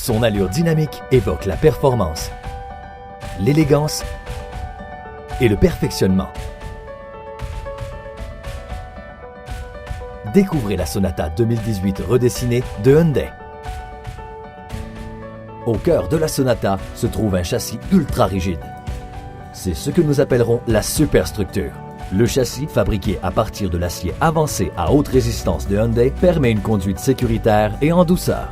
Son allure dynamique évoque la performance, l'élégance et le perfectionnement. Découvrez la Sonata 2018 redessinée de Hyundai. Au cœur de la Sonata se trouve un châssis ultra rigide. C'est ce que nous appellerons la superstructure. Le châssis, fabriqué à partir de l'acier avancé à haute résistance de Hyundai, permet une conduite sécuritaire et en douceur.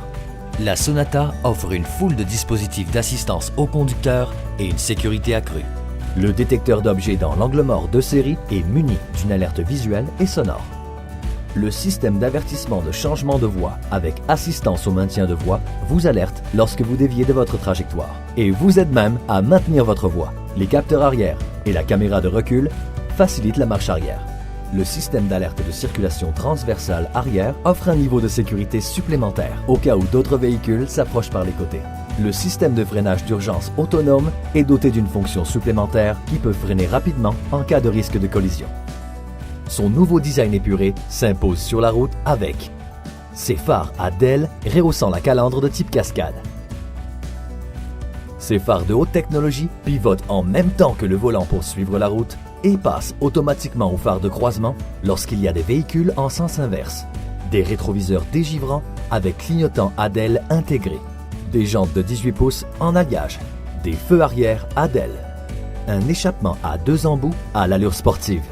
La Sonata offre une foule de dispositifs d'assistance au conducteur et une sécurité accrue. Le détecteur d'objets dans l'angle mort de série est muni d'une alerte visuelle et sonore. Le système d'avertissement de changement de voie avec assistance au maintien de voie vous alerte lorsque vous déviez de votre trajectoire et vous aide même à maintenir votre voie. Les capteurs arrière et la caméra de recul facilitent la marche arrière. Le système d'alerte de circulation transversale arrière offre un niveau de sécurité supplémentaire au cas où d'autres véhicules s'approchent par les côtés. Le système de freinage d'urgence autonome est doté d'une fonction supplémentaire qui peut freiner rapidement en cas de risque de collision. Son nouveau design épuré s'impose sur la route avec ses phares à DEL rehaussant la calandre de type cascade. Ses phares de haute technologie pivotent en même temps que le volant pour suivre la route et passent automatiquement au phare de croisement lorsqu'il y a des véhicules en sens inverse. Des rétroviseurs dégivrants avec clignotant ADEL intégrés. Des jantes de 18 pouces en alliage. Des feux arrière ADEL. Un échappement à 2 embouts à l'allure sportive.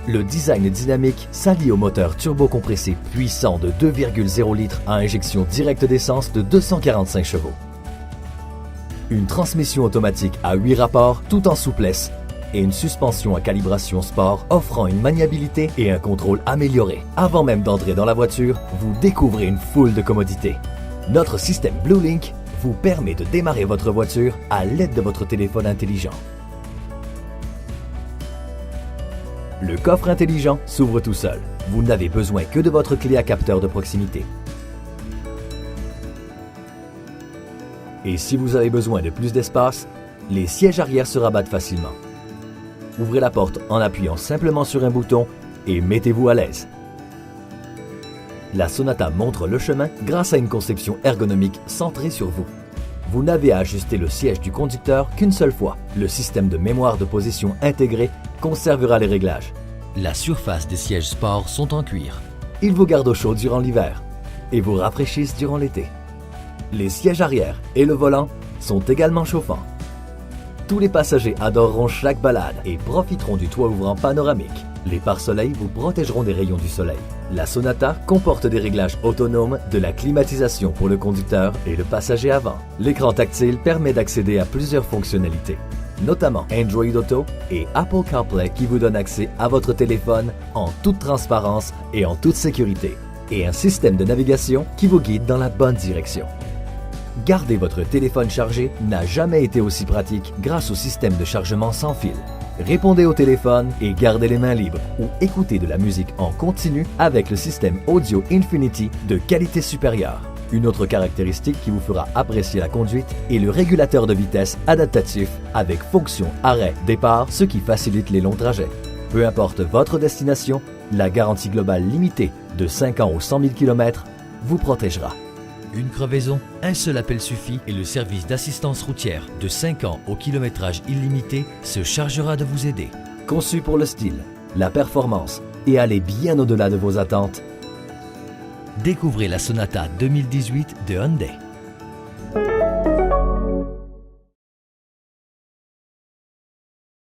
Le design dynamique s'allie au moteur turbocompressé puissant de 2,0 litres à injection directe d'essence de 245 chevaux. Une transmission automatique à 8 rapports tout en souplesse et une suspension à calibration sport offrant une maniabilité et un contrôle amélioré. Avant même d'entrer dans la voiture, vous découvrez une foule de commodités. Notre système BlueLink vous permet de démarrer votre voiture à l'aide de votre téléphone intelligent. Le coffre intelligent s'ouvre tout seul. Vous n'avez besoin que de votre clé à capteur de proximité. Et si vous avez besoin de plus d'espace, les sièges arrière se rabattent facilement. Ouvrez la porte en appuyant simplement sur un bouton et mettez-vous à l'aise. La Sonata montre le chemin grâce à une conception ergonomique centrée sur vous. Vous n'avez à ajuster le siège du conducteur qu'une seule fois. Le système de mémoire de position intégré conservera les réglages. La surface des sièges sport sont en cuir. Ils vous gardent au chaud durant l'hiver et vous rafraîchissent durant l'été. Les sièges arrière et le volant sont également chauffants. Tous les passagers adoreront chaque balade et profiteront du toit ouvrant panoramique. Les pare-soleils vous protégeront des rayons du soleil. La Sonata comporte des réglages autonomes de la climatisation pour le conducteur et le passager avant. L'écran tactile permet d'accéder à plusieurs fonctionnalités, notamment Android Auto et Apple CarPlay qui vous donnent accès à votre téléphone en toute transparence et en toute sécurité, et un système de navigation qui vous guide dans la bonne direction. Garder votre téléphone chargé n'a jamais été aussi pratique grâce au système de chargement sans fil. Répondez au téléphone et gardez les mains libres ou écoutez de la musique en continu avec le système Audio Infinity de qualité supérieure. Une autre caractéristique qui vous fera apprécier la conduite est le régulateur de vitesse adaptatif avec fonction arrêt-départ, ce qui facilite les longs trajets. Peu importe votre destination, la garantie globale limitée de 5 ans aux 100 000 km vous protégera. Une crevaison, un seul appel suffit et le service d'assistance routière de 5 ans au kilométrage illimité se chargera de vous aider. Conçu pour le style, la performance et aller bien au-delà de vos attentes, découvrez la Sonata 2018 de Hyundai.